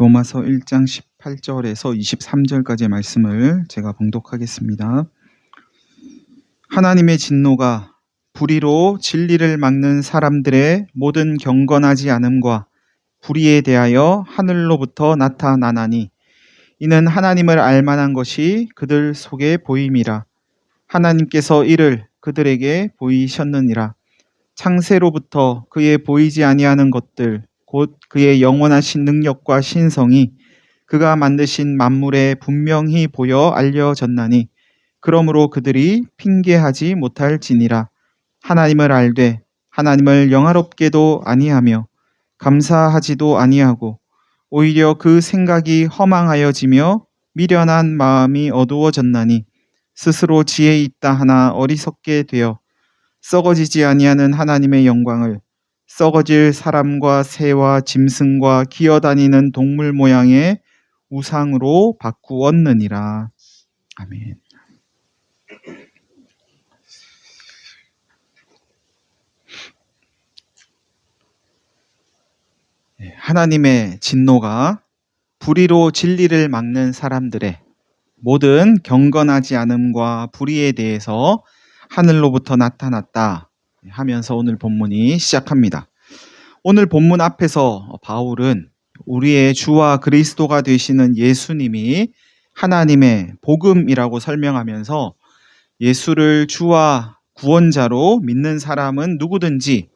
로마서 1장 18절에서 23절까지의 말씀을 제가 봉독하겠습니다. 하나님의 진노가 불의로 진리를 막는 사람들의 모든 경건하지 않음과 불의에 대하여 하늘로부터 나타나나니 이는 하나님을 알만한 것이 그들 속에 보임이라. 하나님께서 이를 그들에게 보이셨느니라. 창세로부터 그의 보이지 아니하는 것들 곧 그의 영원하신 능력과 신성이 그가 만드신 만물에 분명히 보여 알려졌나니 그러므로 그들이 핑계하지 못할지니라. 하나님을 알되 하나님을 영화롭게도 아니하며 감사하지도 아니하고 오히려 그 생각이 허망하여지며 미련한 마음이 어두워졌나니 스스로 지혜 있다 하나 어리석게 되어 썩어지지 아니하는 하나님의 영광을 썩어질 사람과 새와 짐승과 기어다니는 동물 모양의 우상으로 바꾸었느니라. 아멘. 하나님의 진노가 불의로 진리를 막는 사람들의 모든 경건하지 않음과 불의에 대해서 하늘로부터 나타났다 하면서 오늘 본문이 시작합니다. 오늘 본문 앞에서 바울은 우리의 주와 그리스도가 되시는 예수님이 하나님의 복음이라고 설명하면서 예수를 주와 구원자로 믿는 사람은 누구든지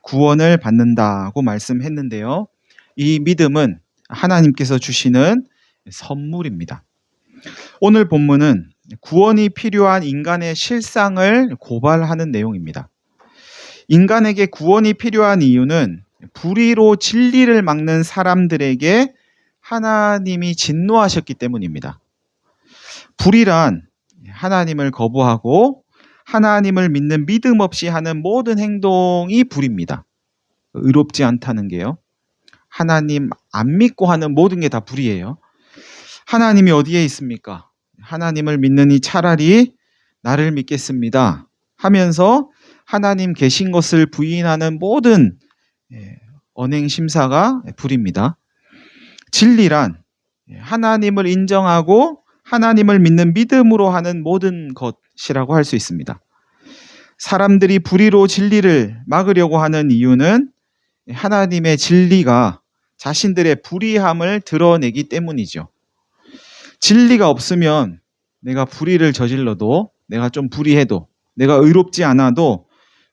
구원을 받는다고 말씀했는데요. 이 믿음은 하나님께서 주시는 선물입니다. 오늘 본문은 구원이 필요한 인간의 실상을 고발하는 내용입니다. 인간에게 구원이 필요한 이유는 불의로 진리를 막는 사람들에게 하나님이 진노하셨기 때문입니다. 불의란 하나님을 거부하고 하나님을 믿는 믿음 없이 하는 모든 행동이 불의입니다. 의롭지 않다는 게요. 하나님 안 믿고 하는 모든 게 다 불의예요. 하나님이 어디에 있습니까? 하나님을 믿느니 차라리 나를 믿겠습니다 하면서 하나님 계신 것을 부인하는 모든 언행 심사가 불의입니다. 진리란 하나님을 인정하고 하나님을 믿는 믿음으로 하는 모든 것이라고 할 수 있습니다. 사람들이 불의로 진리를 막으려고 하는 이유는 하나님의 진리가 자신들의 불의함을 드러내기 때문이죠. 진리가 없으면 내가 불의를 저질러도, 내가 좀 불의해도, 내가 의롭지 않아도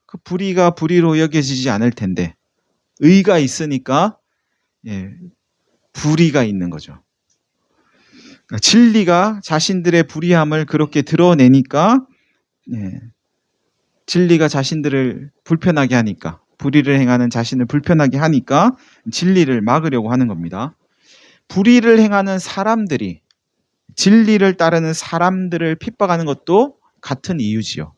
그 불의가 불의로 여겨지지 않을 텐데 의가 있으니까 불의가 있는 거죠. 그러니까 진리가 자신들의 불의함을 그렇게 드러내니까 진리가 자신들을 불편하게 하니까, 불의를 행하는 자신을 불편하게 하니까 진리를 막으려고 하는 겁니다. 불의를 행하는 사람들이 진리를 따르는 사람들을 핍박하는 것도 같은 이유지요.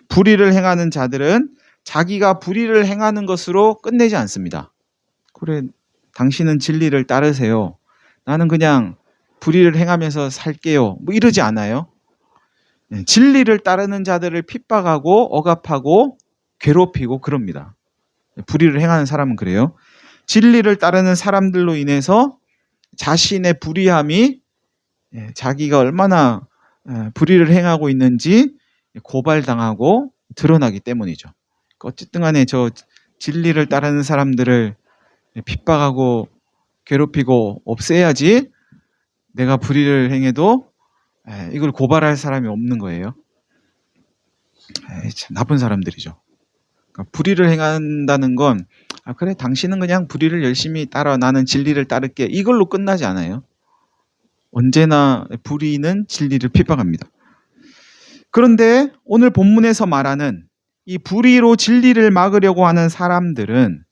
불의를 행하는 자들은 자기가 불의를 행하는 것으로 끝내지 않습니다. 그래, 당신은 진리를 따르세요. 나는 그냥 불의를 행하면서 살게요. 뭐 이러지 않아요. 진리를 따르는 자들을 핍박하고 억압하고 괴롭히고 그럽니다. 불의를 행하는 사람은 그래요. 진리를 따르는 사람들로 인해서 자신의 불의함이 자기가 얼마나 불의를 행하고 있는지 고발당하고 드러나기 때문이죠. 어쨌든 간에 저 진리를 따르는 사람들을 핍박하고 괴롭히고 없애야지 내가 불의를 행해도 이걸 고발할 사람이 없는 거예요. 참 나쁜 사람들이죠. 그러니까 불의를 행한다는 건 그래 당신은 그냥 불의를 열심히 따라 나는 진리를 따를게 이걸로 끝나지 않아요. 언제나 불의는 진리를 핍박합니다. 그런데 오늘 본문에서 말하는 이 불의로 진리를 막으려고 하는 사람들은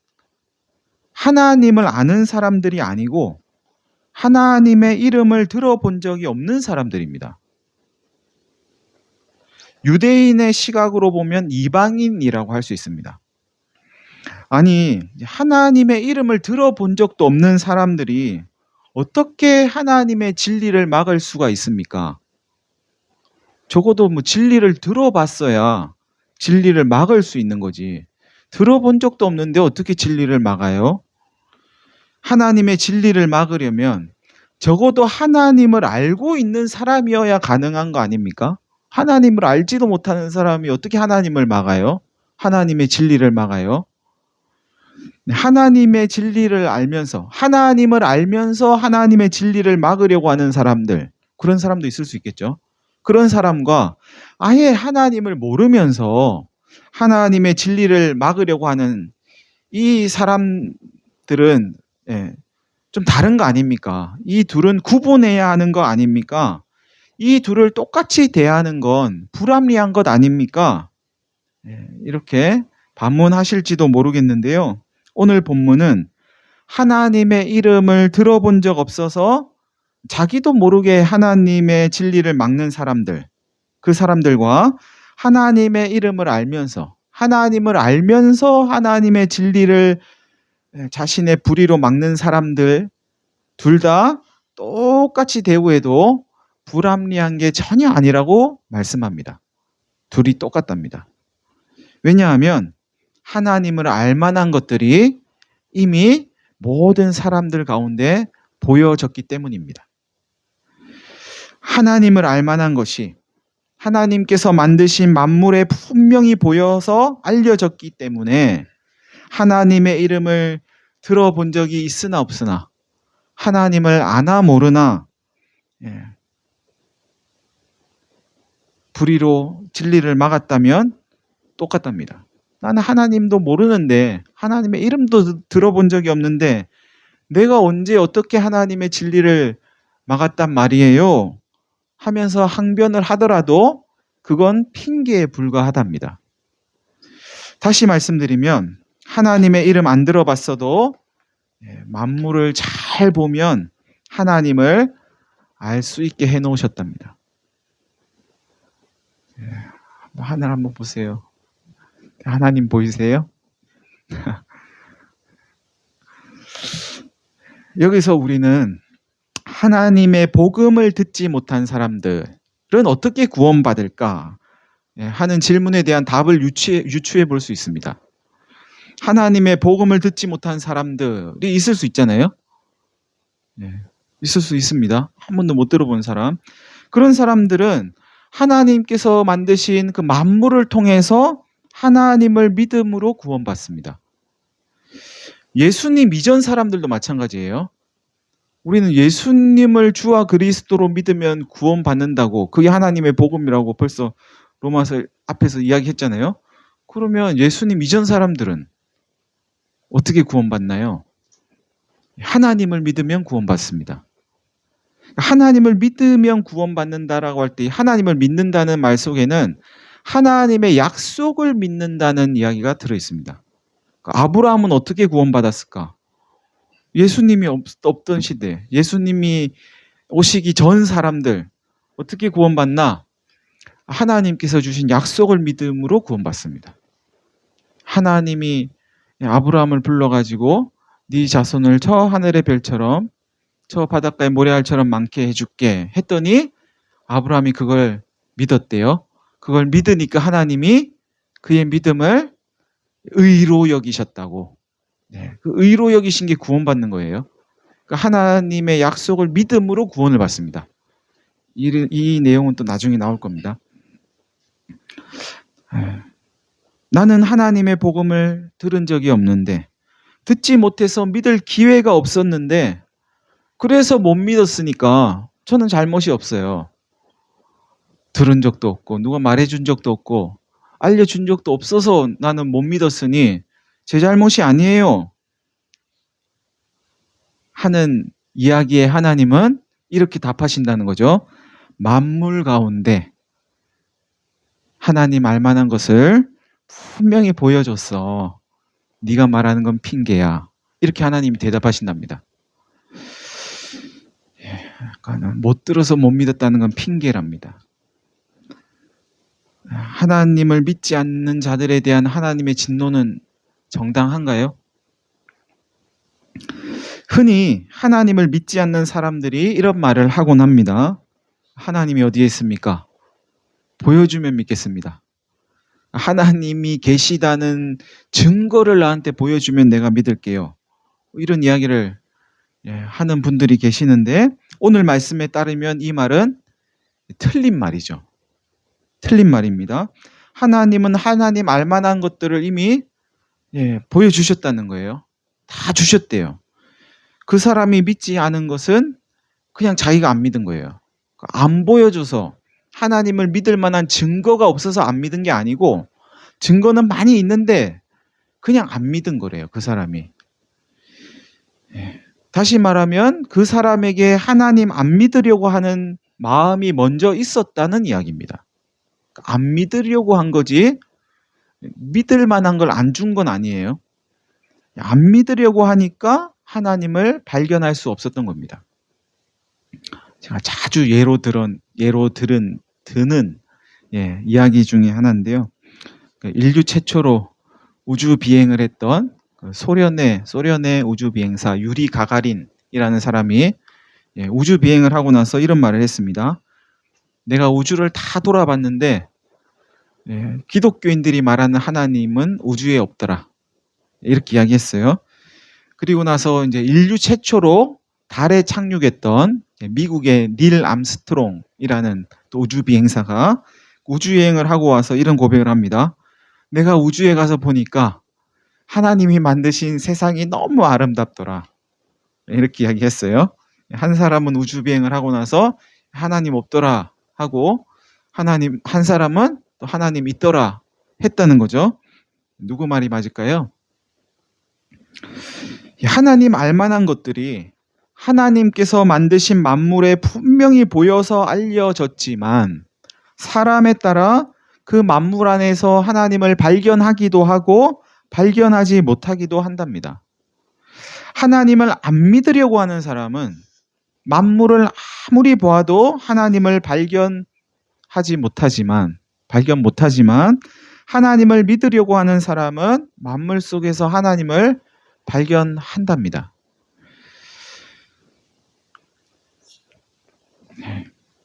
하나님을 아는 사람들이 아니고 하나님의 이름을 들어본 적이 없는 사람들입니다. 유대인의 시각으로 보면 이방인이라고 할 수 있습니다. 아니, 하나님의 이름을 들어본 적도 없는 사람들이 어떻게 하나님의 진리를 막을 수가 있습니까? 적어도 뭐 진리를 들어봤어야 진리를 막을 수 있는 거지. 들어본 적도 없는데 어떻게 진리를 막아요? 하나님의 진리를 막으려면 적어도 하나님을 알고 있는 사람이어야 가능한 거 아닙니까? 하나님을 알지도 못하는 사람이 어떻게 하나님을 막아요? 하나님의 진리를 막아요? 하나님의 진리를 알면서, 하나님을 알면서 하나님의 진리를 막으려고 하는 사람들, 그런 사람도 있을 수 있겠죠. 그런 사람과 아예 하나님을 모르면서 하나님의 진리를 막으려고 하는 이 사람들은 좀 다른 거 아닙니까? 이 둘은 구분해야 하는 거 아닙니까? 이 둘을 똑같이 대하는 건 불합리한 것 아닙니까? 이렇게 반문하실지도 모르겠는데요. 오늘 본문은 하나님의 이름을 들어본 적 없어서 자기도 모르게 하나님의 진리를 막는 사람들, 그 사람들과 하나님의 이름을 알면서 하나님의 진리를 자신의 불의로 막는 사람들 둘 다 똑같이 대우해도 불합리한 게 전혀 아니라고 말씀합니다. 둘이 똑같답니다. 왜냐하면 하나님을 알 만한 것들이 이미 모든 사람들 가운데 보여졌기 때문입니다. 하나님을 알 만한 것이 하나님께서 만드신 만물에 분명히 보여서 알려졌기 때문에 하나님의 이름을 들어본 적이 있으나 없으나 하나님을 아나 모르나 불의로 진리를 막았다면 똑같답니다. 나는 하나님도 모르는데 하나님의 이름도 들어본 적이 없는데 내가 언제 어떻게 하나님의 진리를 막았단 말이에요 하면서 항변을 하더라도 그건 핑계에 불과하답니다. 다시 말씀드리면 하나님의 이름 안 들어봤어도 만물을 잘 보면 하나님을 알 수 있게 해놓으셨답니다. 하늘 한번 보세요. 하나님 보이세요? 여기서 우리는 하나님의 복음을 듣지 못한 사람들은 어떻게 구원받을까 하는 질문에 대한 답을 유추해 볼 수 있습니다. 하나님의 복음을 듣지 못한 사람들이 있을 수 있잖아요. 있을 수 있습니다. 한 번도 못 들어본 사람. 그런 사람들은 하나님께서 만드신 그 만물을 통해서 하나님을 믿음으로 구원받습니다. 예수님 이전 사람들도 마찬가지예요. 우리는 예수님을 주와 그리스도로 믿으면 구원받는다고, 그게 하나님의 복음이라고 벌써 로마서 앞에서 이야기했잖아요. 그러면 예수님 이전 사람들은 어떻게 구원받나요? 하나님을 믿으면 구원받습니다. 하나님을 믿으면 구원받는다라고 할 때 하나님을 믿는다는 말 속에는 하나님의 약속을 믿는다는 이야기가 들어있습니다. 아브라함은 어떻게 구원받았을까? 예수님이 없던 시대, 예수님이 오시기 전 사람들 어떻게 구원받나? 하나님께서 주신 약속을 믿음으로 구원받습니다. 하나님이 아브라함을 불러가지고 네 자손을 저 하늘의 별처럼 저 바닷가의 모래알처럼 많게 해줄게 했더니 아브라함이 그걸 믿었대요. 그걸 믿으니까 하나님이 그의 믿음을 의로 여기셨다고. 그 의로 여기신 게 구원받는 거예요. 그러니까 하나님의 약속을 믿음으로 구원을 받습니다. 이 내용은 또 나중에 나올 겁니다. 나는 하나님의 복음을 들은 적이 없는데, 듣지 못해서 믿을 기회가 없었는데, 그래서 못 믿었으니까 저는 잘못이 없어요. 들은 적도 없고 누가 말해준 적도 없고 알려준 적도 없어서 나는 못 믿었으니 제 잘못이 아니에요 하는 이야기에 하나님은 이렇게 답하신다는 거죠. 만물 가운데 하나님 알만한 것을 분명히 보여줬어. 네가 말하는 건 핑계야. 이렇게 하나님이 대답하신답니다. 못 들어서 못 믿었다는 건 핑계랍니다. 하나님을 믿지 않는 자들에 대한 하나님의 진노는 정당한가요? 흔히 하나님을 믿지 않는 사람들이 이런 말을 하곤 합니다. 하나님이 어디에 있습니까? 보여주면 믿겠습니다. 하나님이 계시다는 증거를 나한테 보여주면 내가 믿을게요. 이런 이야기를 하는 분들이 계시는데 오늘 말씀에 따르면 이 말은 틀린 말이죠. 틀린 말입니다. 하나님은 하나님 알만한 것들을 이미 보여주셨다는 거예요. 다 주셨대요. 그 사람이 믿지 않은 것은 그냥 자기가 안 믿은 거예요. 안 보여줘서 하나님을 믿을 만한 증거가 없어서 안 믿은 게 아니고 증거는 많이 있는데 그냥 안 믿은 거래요. 그 사람이. 다시 말하면 그 사람에게 하나님 안 믿으려고 하는 마음이 먼저 있었다는 이야기입니다. 안 믿으려고 한 거지 믿을 만한 걸 안 준 건 아니에요. 안 믿으려고 하니까 하나님을 발견할 수 없었던 겁니다. 제가 자주 드는 이야기 중에 하나인데요. 인류 최초로 우주 비행을 했던 소련의 우주 비행사 유리 가가린이라는 사람이 우주 비행을 하고 나서 이런 말을 했습니다. 내가 우주를 다 돌아봤는데 기독교인들이 말하는 하나님은 우주에 없더라. 이렇게 이야기했어요. 그리고 나서 이제 인류 최초로 달에 착륙했던 미국의 닐 암스트롱이라는 또 우주 비행사가 우주 여행을 하고 와서 이런 고백을 합니다. 내가 우주에 가서 보니까 하나님이 만드신 세상이 너무 아름답더라. 이렇게 이야기했어요. 한 사람은 우주 비행을 하고 나서 하나님 없더라 하고 한 사람은 또 하나님 있더라 했다는 거죠. 누구 말이 맞을까요? 하나님 알만한 것들이 하나님께서 만드신 만물에 분명히 보여서 알려졌지만 사람에 따라 그 만물 안에서 하나님을 발견하기도 하고 발견하지 못하기도 한답니다. 하나님을 안 믿으려고 하는 사람은 만물을 아무리 보아도 하나님을 발견 못하지만 하나님을 믿으려고 하는 사람은 만물 속에서 하나님을 발견한답니다.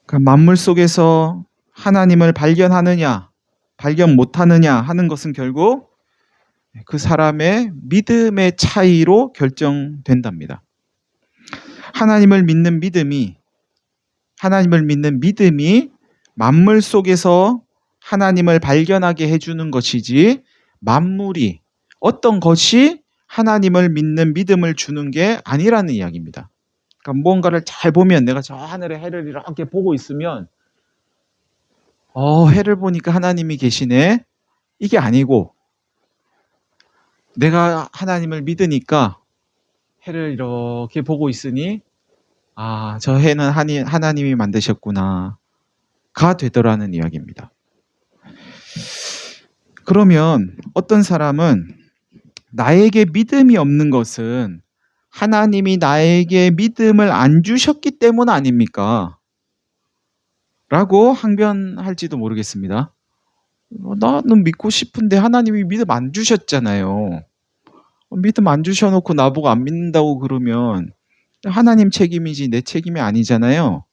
그 만물 속에서 하나님을 발견하느냐, 발견 못하느냐 하는 것은 결국 그 사람의 믿음의 차이로 결정된답니다. 하나님을 믿는 믿음이 만물 속에서 하나님을 발견하게 해주는 것이지 만물이 어떤 것이 하나님을 믿는 믿음을 주는 게 아니라는 이야기입니다. 그러니까 무언가를 잘 보면 내가 저 하늘의 해를 이렇게 보고 있으면 해를 보니까 하나님이 계시네. 이게 아니고 내가 하나님을 믿으니까 해를 이렇게 보고 있으니 저 해는 하나님이 만드셨구나 가 되더라는 이야기입니다. 그러면 어떤 사람은 나에게 믿음이 없는 것은 하나님이 나에게 믿음을 안 주셨기 때문 아닙니까? 라고 항변할지도 모르겠습니다. 나는 믿고 싶은데 하나님이 믿음 안 주셨잖아요. 믿음 안 주셔놓고 나보고 안 믿는다고 그러면 하나님 책임이지 내 책임이 아니잖아요.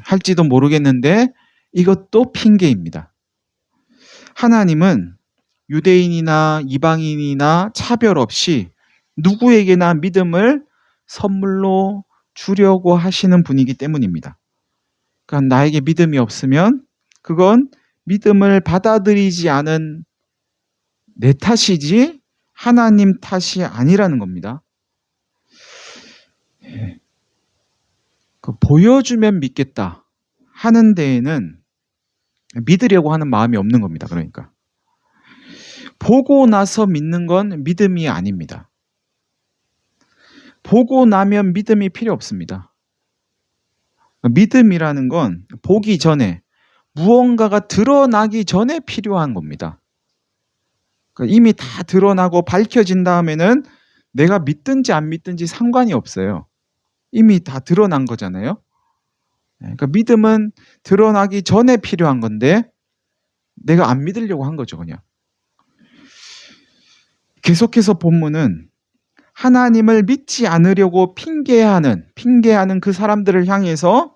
할지도 모르겠는데 이것도 핑계입니다. 하나님은 유대인이나 이방인이나 차별 없이 누구에게나 믿음을 선물로 주려고 하시는 분이기 때문입니다. 그러니까 나에게 믿음이 없으면 그건 믿음을 받아들이지 않은 내 탓이지 하나님 탓이 아니라는 겁니다. 보여주면 믿겠다 하는 데에는 믿으려고 하는 마음이 없는 겁니다. 그러니까 보고 나서 믿는 건 믿음이 아닙니다. 보고 나면 믿음이 필요 없습니다. 믿음이라는 건 보기 전에 무언가가 드러나기 전에 필요한 겁니다. 이미 다 드러나고 밝혀진 다음에는 내가 믿든지 안 믿든지 상관이 없어요. 이미 다 드러난 거잖아요. 그러니까 믿음은 드러나기 전에 필요한 건데 내가 안 믿으려고 한 거죠, 그냥. 계속해서 본문은 하나님을 믿지 않으려고 핑계하는 그 사람들을 향해서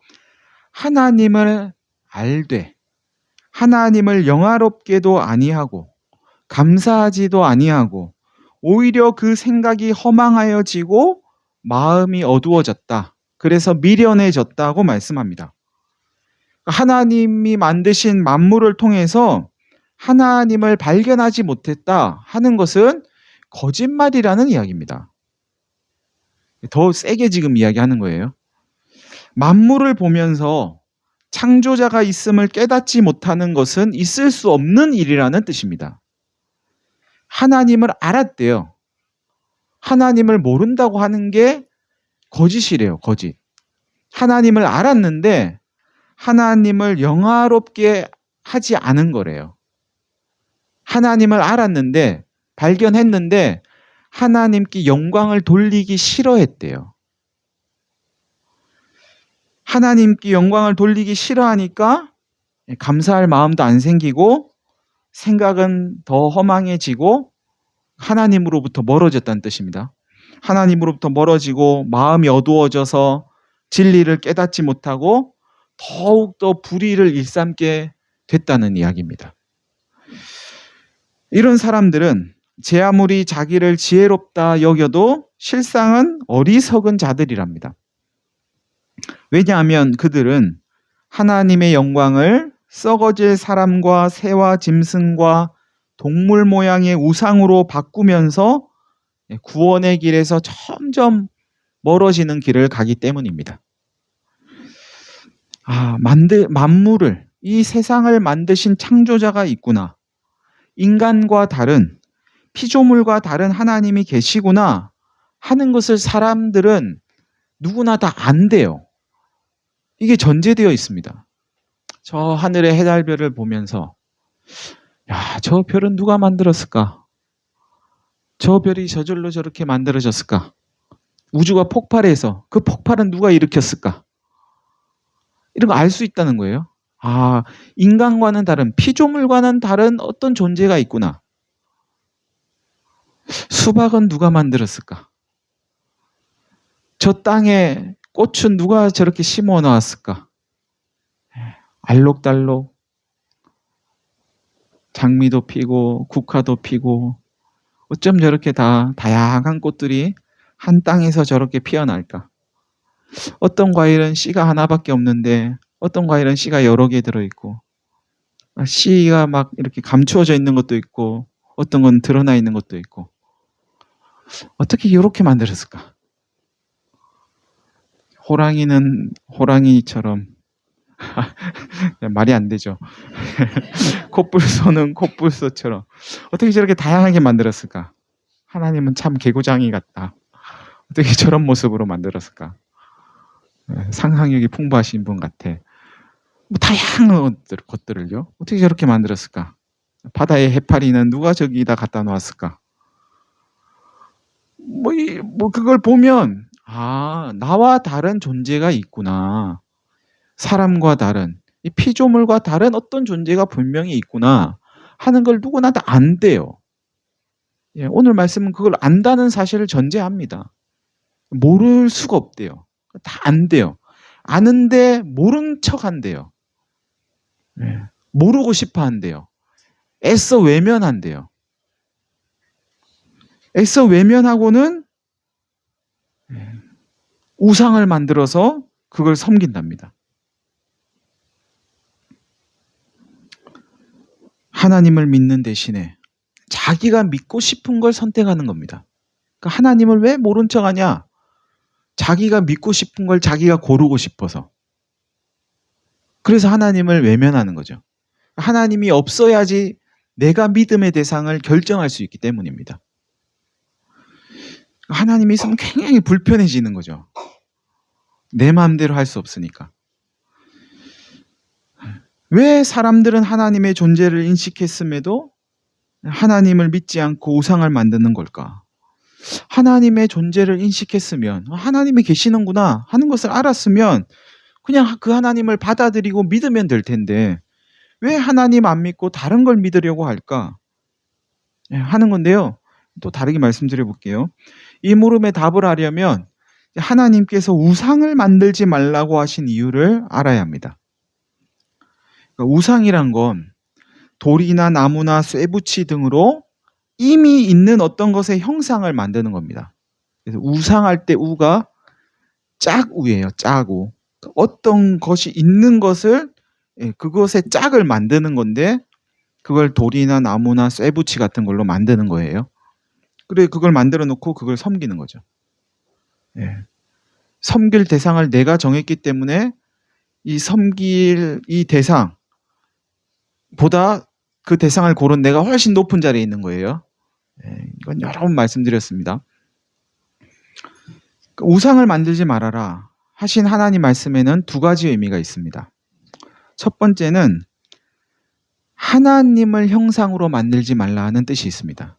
하나님을 알되 하나님을 영화롭게도 아니하고 감사하지도 아니하고 오히려 그 생각이 허망하여지고 마음이 어두워졌다. 그래서 미련해졌다고 말씀합니다. 하나님이 만드신 만물을 통해서 하나님을 발견하지 못했다 하는 것은 거짓말이라는 이야기입니다. 더 세게 지금 이야기하는 거예요. 만물을 보면서 창조자가 있음을 깨닫지 못하는 것은 있을 수 없는 일이라는 뜻입니다. 하나님을 알았대요. 하나님을 모른다고 하는 게 거짓이래요, 거짓. 하나님을 알았는데 하나님을 영화롭게 하지 않은 거래요. 하나님을 알았는데, 발견했는데 하나님께 영광을 돌리기 싫어했대요. 하나님께 영광을 돌리기 싫어하니까 감사할 마음도 안 생기고 생각은 더 허망해지고 하나님으로부터 멀어졌다는 뜻입니다. 하나님으로부터 멀어지고 마음이 어두워져서 진리를 깨닫지 못하고 더욱더 불의를 일삼게 됐다는 이야기입니다. 이런 사람들은 제 아무리 자기를 지혜롭다 여겨도 실상은 어리석은 자들이랍니다. 왜냐하면 그들은 하나님의 영광을 썩어질 사람과 새와 짐승과 동물 모양의 우상으로 바꾸면서 구원의 길에서 점점 멀어지는 길을 가기 때문입니다. 만물을, 이 세상을 만드신 창조자가 있구나. 인간과 다른, 피조물과 다른 하나님이 계시구나 하는 것을 사람들은 누구나 다 안대요. 이게 전제되어 있습니다. 저 하늘의 해달별을 보면서 저 별은 누가 만들었을까? 저 별이 저절로 저렇게 만들어졌을까? 우주가 폭발해서 그 폭발은 누가 일으켰을까? 이런 거 알 수 있다는 거예요. 인간과는 다른, 피조물과는 다른 어떤 존재가 있구나. 수박은 누가 만들었을까? 저 땅에 꽃은 누가 저렇게 심어 놨을까? 알록달록 장미도 피고 국화도 피고 어쩜 저렇게 다 다양한 꽃들이 한 땅에서 저렇게 피어날까? 어떤 과일은 씨가 하나밖에 없는데 어떤 과일은 씨가 여러 개 들어있고 씨가 막 이렇게 감추어져 있는 것도 있고 어떤 건 드러나 있는 것도 있고 어떻게 이렇게 만들었을까? 호랑이는 호랑이처럼 말이 안 되죠. 콧불소는 콧불소처럼 어떻게 저렇게 다양하게 만들었을까? 하나님은 참 개구장이 같다. 어떻게 저런 모습으로 만들었을까? 상상력이 풍부하신 분 같아. 다양한 것들을요. 어떻게 저렇게 만들었을까? 바다의 해파리는 누가 저기다 갖다 놓았을까? 그걸 보면 나와 다른 존재가 있구나. 사람과 다른, 이 피조물과 다른 어떤 존재가 분명히 있구나 하는 걸 누구나 다 안대요. 오늘 말씀은 그걸 안다는 사실을 전제합니다. 모를 수가 없대요. 다 안대요. 아는데 모른 척 한대요. 모르고 싶어 한대요. 애써 외면한대요. 애써 외면하고는 우상을 만들어서 그걸 섬긴답니다. 하나님을 믿는 대신에 자기가 믿고 싶은 걸 선택하는 겁니다. 그러니까 하나님을 왜 모른 척하냐? 자기가 믿고 싶은 걸 자기가 고르고 싶어서. 그래서 하나님을 외면하는 거죠. 하나님이 없어야지 내가 믿음의 대상을 결정할 수 있기 때문입니다. 하나님이 있으면 굉장히 불편해지는 거죠. 내 마음대로 할 수 없으니까. 왜 사람들은 하나님의 존재를 인식했음에도 하나님을 믿지 않고 우상을 만드는 걸까? 하나님의 존재를 인식했으면 하나님이 계시는구나 하는 것을 알았으면 그냥 그 하나님을 받아들이고 믿으면 될 텐데 왜 하나님 안 믿고 다른 걸 믿으려고 할까? 하는 건데요. 또 다르게 말씀드려 볼게요. 이 물음에 답을 하려면 하나님께서 우상을 만들지 말라고 하신 이유를 알아야 합니다. 우상이란 건 돌이나 나무나 쇠붙이 등으로 이미 있는 어떤 것의 형상을 만드는 겁니다. 그래서 우상할 때 우가 짝우예요. 짝우. 어떤 것이 있는 것을 그것의 짝을 만드는 건데 그걸 돌이나 나무나 쇠붙이 같은 걸로 만드는 거예요. 그래 그걸 만들어 놓고 그걸 섬기는 거죠. 예. 섬길 대상을 내가 정했기 때문에 이 섬길 이 대상보다 그 대상을 고른 내가 훨씬 높은 자리에 있는 거예요. 예. 이건 여러 번 말씀드렸습니다. 우상을 만들지 말아라 하신 하나님 말씀에는 두 가지 의미가 있습니다. 첫 번째는 하나님을 형상으로 만들지 말라는 뜻이 있습니다.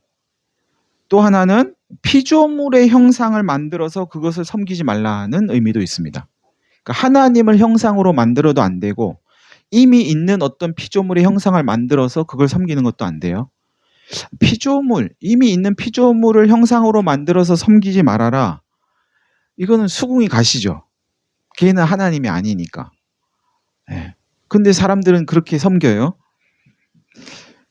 또 하나는 피조물의 형상을 만들어서 그것을 섬기지 말라는 의미도 있습니다. 그러니까 하나님을 형상으로 만들어도 안 되고 이미 있는 어떤 피조물의 형상을 만들어서 그걸 섬기는 것도 안 돼요. 피조물, 이미 있는 피조물을 형상으로 만들어서 섬기지 말아라. 이거는 수긍이 가시죠. 걔는 하나님이 아니니까. 네. 근데 사람들은 그렇게 섬겨요.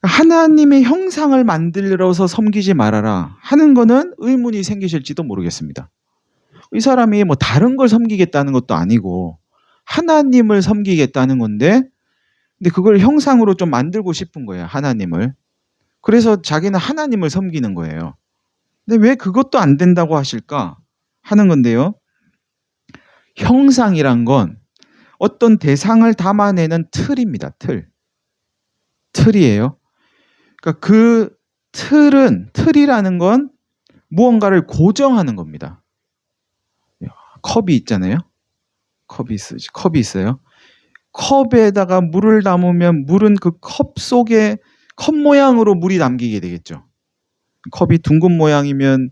하나님의 형상을 만들어서 섬기지 말아라 하는 거는 의문이 생기실지도 모르겠습니다. 이 사람이 뭐 다른 걸 섬기겠다는 것도 아니고 하나님을 섬기겠다는 건데 근데 그걸 형상으로 좀 만들고 싶은 거예요. 하나님을. 그래서 자기는 하나님을 섬기는 거예요. 근데 왜 그것도 안 된다고 하실까 하는 건데요. 형상이란 건 어떤 대상을 담아내는 틀입니다. 틀이에요. 그러니까 그 틀이라는 건 무언가를 고정하는 겁니다. 컵이 있잖아요. 컵이 있어요. 컵에다가 물을 담으면 물은 그 컵 속에 컵 모양으로 물이 담기게 되겠죠. 컵이 둥근 모양이면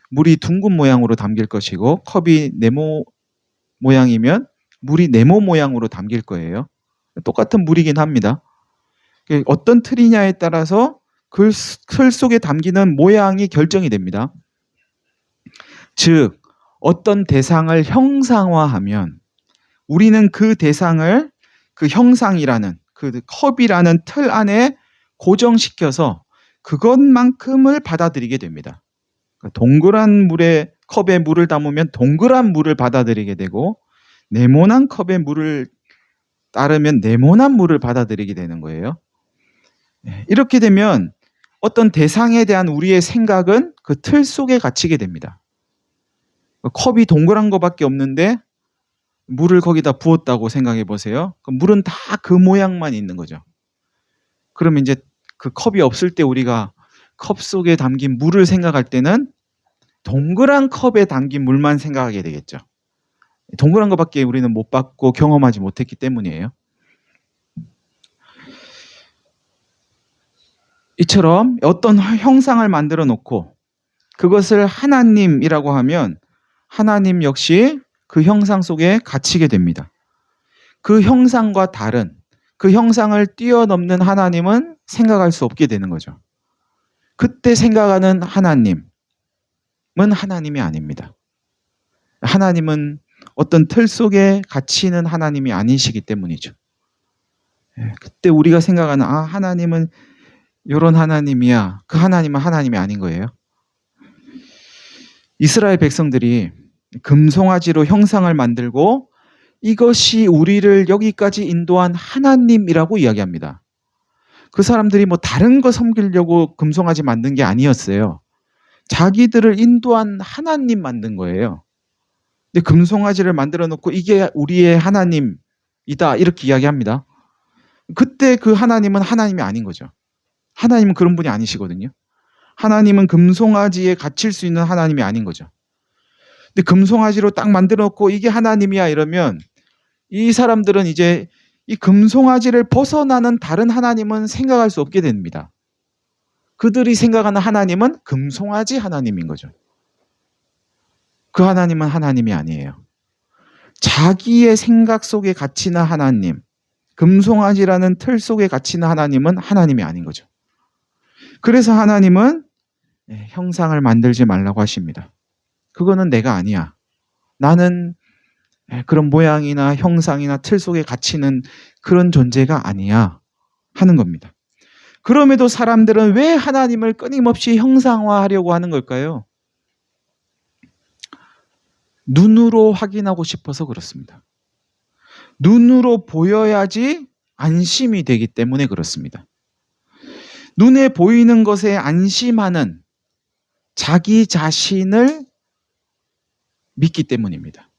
물이 둥근 모양으로 담길 것이고 컵이 네모 모양이면 물이 네모 모양으로 담길 거예요. 똑같은 물이긴 합니다. 어떤 틀이냐에 따라서 그 틀 속에 담기는 모양이 결정이 됩니다. 즉 어떤 대상을 형상화하면 우리는 그 대상을 그 형상이라는 그 컵이라는 틀 안에 고정시켜서 그것만큼을 받아들이게 됩니다. 동그란 컵에 물을 담으면 동그란 물을 받아들이게 되고 네모난 컵에 물을 따르면 네모난 물을 받아들이게 되는 거예요. 이렇게 되면 어떤 대상에 대한 우리의 생각은 그 틀 속에 갇히게 됩니다. 컵이 동그란 것밖에 없는데 물을 거기다 부었다고 생각해 보세요. 물은 다 그 모양만 있는 거죠. 그러면 이제 그 컵이 없을 때 우리가 컵 속에 담긴 물을 생각할 때는 동그란 컵에 담긴 물만 생각하게 되겠죠. 동그란 것밖에 우리는 못 봤고 경험하지 못했기 때문이에요. 이처럼 어떤 형상을 만들어 놓고 그것을 하나님이라고 하면 하나님 역시 그 형상 속에 갇히게 됩니다. 그 형상과 다른 그 형상을 뛰어넘는 하나님은 생각할 수 없게 되는 거죠. 그때 생각하는 하나님은 하나님이 아닙니다. 하나님은 어떤 틀 속에 갇히는 하나님이 아니시기 때문이죠. 그때 우리가 생각하는 하나님은 이런 하나님이야. 그 하나님은 하나님이 아닌 거예요. 이스라엘 백성들이 금송아지로 형상을 만들고 이것이 우리를 여기까지 인도한 하나님이라고 이야기합니다. 그 사람들이 뭐 다른 거 섬기려고 금송아지 만든 게 아니었어요. 자기들을 인도한 하나님 만든 거예요. 근데 금송아지를 만들어 놓고 이게 우리의 하나님이다 이렇게 이야기합니다. 그때 그 하나님은 하나님이 아닌 거죠. 하나님은 그런 분이 아니시거든요. 하나님은 금송아지에 갇힐 수 있는 하나님이 아닌 거죠. 근데 금송아지로 딱 만들어 놓고 이게 하나님이야 이러면 이 사람들은 이제 이 금송아지를 벗어나는 다른 하나님은 생각할 수 없게 됩니다. 그들이 생각하는 하나님은 금송아지 하나님인 거죠. 그 하나님은 하나님이 아니에요. 자기의 생각 속에 갇히는 하나님, 금송아지라는 틀 속에 갇히는 하나님은 하나님이 아닌 거죠. 그래서 하나님은 형상을 만들지 말라고 하십니다. 그거는 내가 아니야. 나는 그런 모양이나 형상이나 틀 속에 갇히는 그런 존재가 아니야 하는 겁니다. 그럼에도 사람들은 왜 하나님을 끊임없이 형상화하려고 하는 걸까요? 눈으로 확인하고 싶어서 그렇습니다. 눈으로 보여야지 안심이 되기 때문에 그렇습니다. 눈에 보이는 것에 안심하는 자기 자신을 믿기 때문입니다.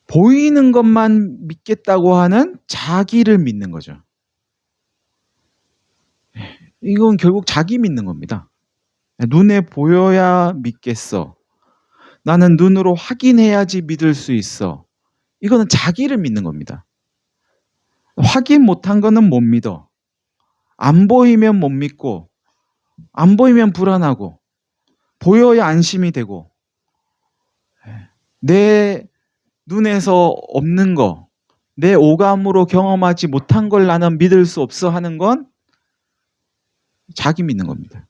보이는 것만 믿겠다고 하는 자기를 믿는 거죠. 이건 결국 자기 믿는 겁니다. 눈에 보여야 믿겠어. 나는 눈으로 확인해야지 믿을 수 있어. 이거는 자기를 믿는 겁니다. 확인 못한 거는 못 믿어. 안 보이면 못 믿고, 안 보이면 불안하고, 보여야 안심이 되고, 내 눈에서 없는 거, 내 오감으로 경험하지 못한 걸 나는 믿을 수 없어 하는 건 자기 믿는 겁니다.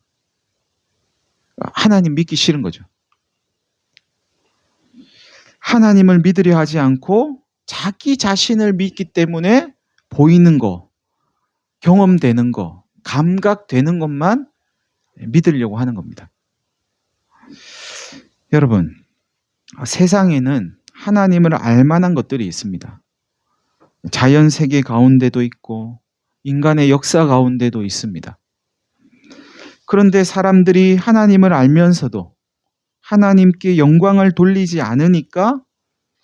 하나님 믿기 싫은 거죠. 하나님을 믿으려 하지 않고 자기 자신을 믿기 때문에 보이는 거, 경험되는 거, 감각되는 것만 믿으려고 하는 겁니다. 여러분, 세상에는 하나님을 알 만한 것들이 있습니다. 자연 세계 가운데도 있고 인간의 역사 가운데도 있습니다. 그런데 사람들이 하나님을 알면서도 하나님께 영광을 돌리지 않으니까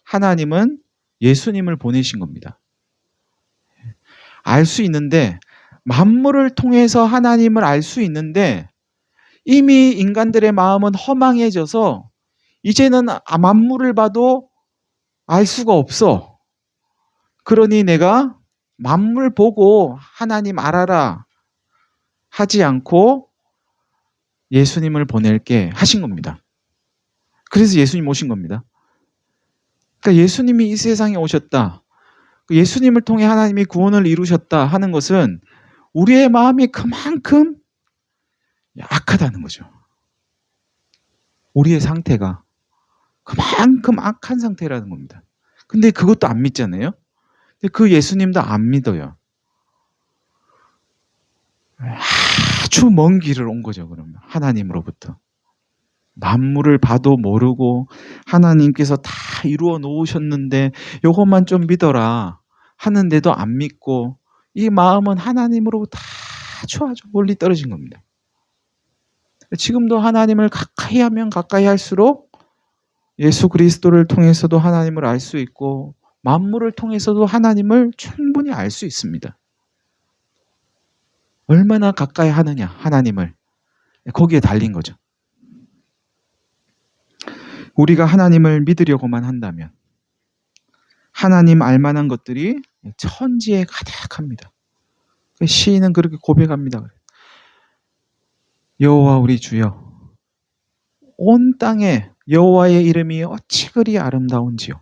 하나님은 예수님을 보내신 겁니다. 알 수 있는데, 만물을 통해서 하나님을 알 수 있는데 이미 인간들의 마음은 허망해져서 이제는 만물을 봐도 알 수가 없어. 그러니 내가 만물 보고 하나님 알아라 하지 않고 예수님을 보낼게 하신 겁니다. 그래서 예수님 오신 겁니다. 그러니까 예수님이 이 세상에 오셨다. 예수님을 통해 하나님이 구원을 이루셨다 하는 것은 우리의 마음이 그만큼 악하다는 거죠. 우리의 상태가 그만큼 악한 상태라는 겁니다. 근데 그것도 안 믿잖아요. 근데 그 예수님도 안 믿어요. 아주 먼 길을 온 거죠, 그러면. 하나님으로부터. 만물을 봐도 모르고 하나님께서 다 이루어 놓으셨는데 이것만 좀 믿어라 하는데도 안 믿고 이 마음은 하나님으로부터 아주 멀리 떨어진 겁니다. 지금도 하나님을 가까이 하면 가까이 할수록 예수 그리스도를 통해서도 하나님을 알 수 있고 만물을 통해서도 하나님을 충분히 알 수 있습니다. 얼마나 가까이 하느냐, 하나님을. 거기에 달린 거죠. 우리가 하나님을 믿으려고만 한다면 하나님 알만한 것들이 천지에 가득합니다. 시인은 그렇게 고백합니다. 여호와 우리 주여, 온 땅에 여호와의 이름이 어찌 그리 아름다운지요.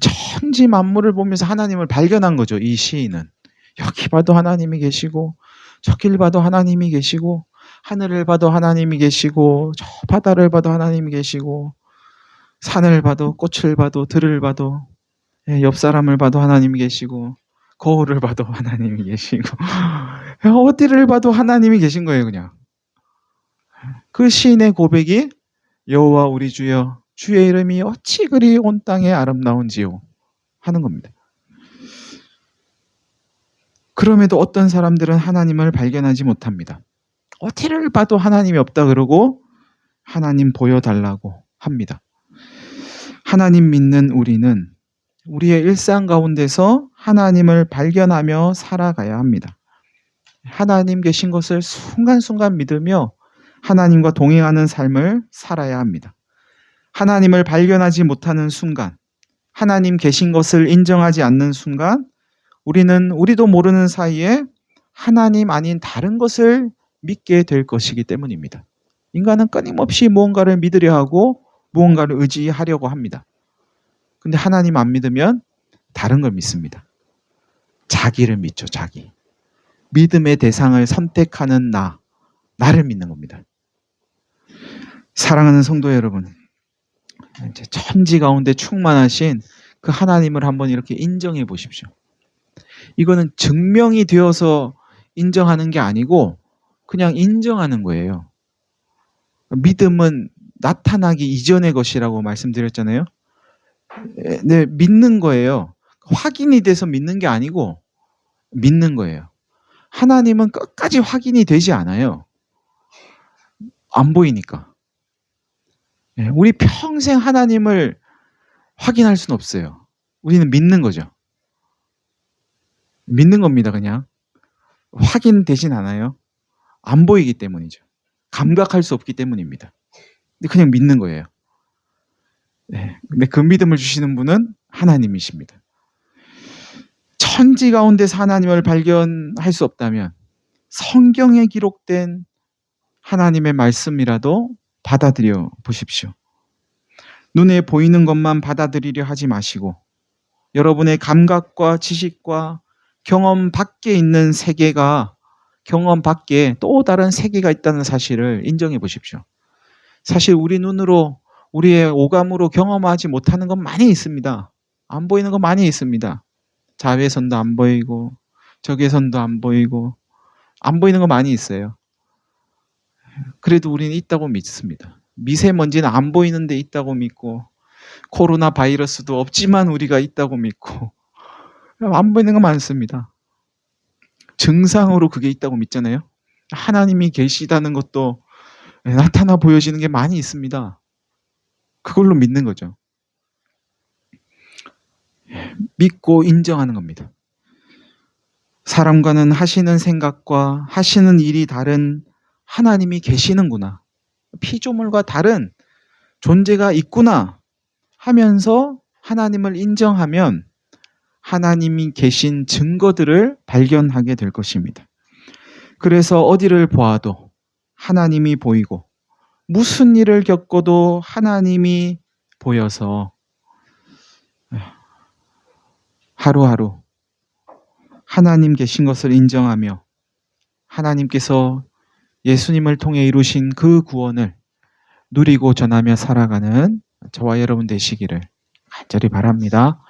천지 만물을 보면서 하나님을 발견한 거죠, 이 시인은. 여기 봐도 하나님이 계시고 저길 봐도 하나님이 계시고 하늘을 봐도 하나님이 계시고 저 바다를 봐도 하나님이 계시고 산을 봐도 꽃을 봐도 들을 봐도 옆 사람을 봐도 하나님이 계시고 거울을 봐도 하나님이 계시고 어디를 봐도 하나님이 계신 거예요, 그냥. 그 시인의 고백이 여호와 우리 주여, 주의 이름이 어찌 그리 온 땅에 아름다운지요 하는 겁니다. 그럼에도 어떤 사람들은 하나님을 발견하지 못합니다. 어디를 봐도 하나님이 없다 그러고 하나님 보여달라고 합니다. 하나님 믿는 우리는 우리의 일상 가운데서 하나님을 발견하며 살아가야 합니다. 하나님 계신 것을 순간순간 믿으며 하나님과 동행하는 삶을 살아야 합니다. 하나님을 발견하지 못하는 순간, 하나님 계신 것을 인정하지 않는 순간 우리도 모르는 사이에 하나님 아닌 다른 것을 믿게 될 것이기 때문입니다. 인간은 끊임없이 무언가를 믿으려 하고 무언가를 의지하려고 합니다. 근데 하나님 안 믿으면 다른 걸 믿습니다. 자기를 믿죠, 자기. 믿음의 대상을 선택하는 나를 믿는 겁니다. 사랑하는 성도 여러분, 천지 가운데 충만하신 그 하나님을 한번 이렇게 인정해 보십시오. 이거는 증명이 되어서 인정하는 게 아니고 그냥 인정하는 거예요. 믿음은 나타나기 이전의 것이라고 말씀드렸잖아요. 네, 믿는 거예요. 확인이 돼서 믿는 게 아니고 믿는 거예요. 하나님은 끝까지 확인이 되지 않아요. 안 보이니까. 우리 평생 하나님을 확인할 수는 없어요. 우리는 믿는 거죠. 믿는 겁니다, 그냥. 확인되진 않아요. 안 보이기 때문이죠. 감각할 수 없기 때문입니다. 근데 그냥 믿는 거예요. 네. 근데 그 믿음을 주시는 분은 하나님이십니다. 천지 가운데서 하나님을 발견할 수 없다면 성경에 기록된 하나님의 말씀이라도 받아들여 보십시오. 눈에 보이는 것만 받아들이려 하지 마시고 여러분의 감각과 지식과 경험 밖에 있는 세계가 경험 밖에 또 다른 세계가 있다는 사실을 인정해 보십시오. 사실 우리 눈으로 우리의 오감으로 경험하지 못하는 건 많이 있습니다. 안 보이는 건 많이 있습니다. 자외선도 안 보이고 적외선도 안 보이고 안 보이는 거 많이 있어요. 그래도 우리는 있다고 믿습니다. 미세먼지는 안 보이는데 있다고 믿고 코로나 바이러스도 없지만 우리가 있다고 믿고 안 보이는 거 많습니다. 증상으로 그게 있다고 믿잖아요. 하나님이 계시다는 것도 나타나 보여지는 게 많이 있습니다. 그걸로 믿는 거죠. 믿고 인정하는 겁니다. 사람과는 하시는 생각과 하시는 일이 다른 하나님이 계시는구나. 피조물과 다른 존재가 있구나 하면서 하나님을 인정하면 하나님이 계신 증거들을 발견하게 될 것입니다. 그래서 어디를 보아도 하나님이 보이고 무슨 일을 겪어도 하나님이 보여서 하루하루 하나님 계신 것을 인정하며 하나님께서 예수님을 통해 이루신 그 구원을 누리고 전하며 살아가는 저와 여러분 되시기를 간절히 바랍니다.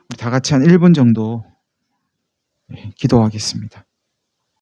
우리 다 같이 한 1분 정도 기도하겠습니다.